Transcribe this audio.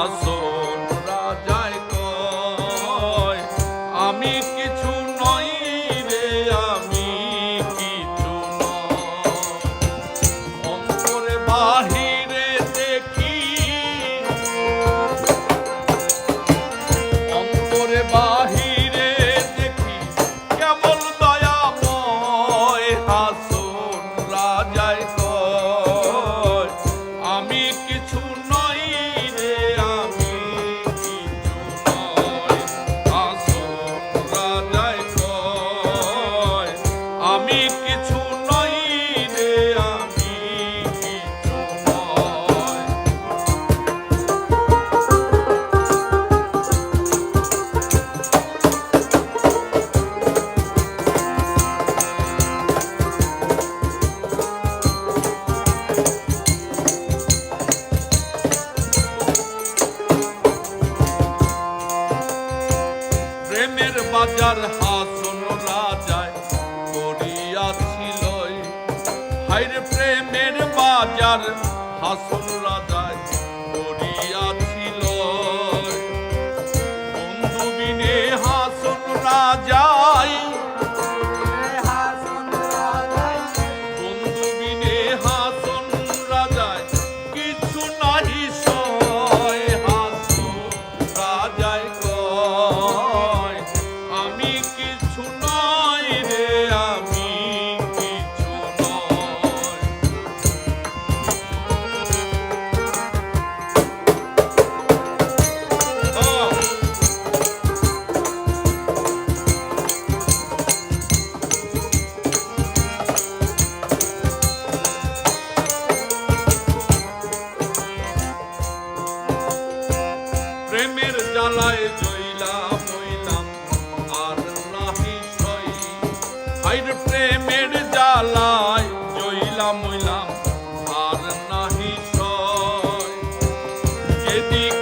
আসন রাজায় কয় আমি কিছু নই রে, আমি কিছু নয়। অন্তরে বাহিরে দেখি, অন্তরে বাহিরে দেখি কেমন দয়াময়। আসন রাজায় কয় আমি কিছু নই রে, আমি কিছু নয়। আসন রাজায় কয় আমি কিছু নই রে, আমি কিছু নয়। প্রেমের বাজার হাসন রাজায় করিয়াছিল, হায়রে প্রেমের বাজার হাসন রাজায় করিয়াছিল। বন্ধু বিনে হাসন রাজায়, বন্ধু বিনে হাসন রাজায় কিছু নাহি সয়। হাসন রাজায় কয় আমি কিছু নই রে, আমি কিছু নয়। প্রেমের জ্বালায় জইলাম হইলাম আর নাহি সই, হায়রে প্রেমের জ্বালায় জইলাম হইলাম আর নাহি সই। যেদিক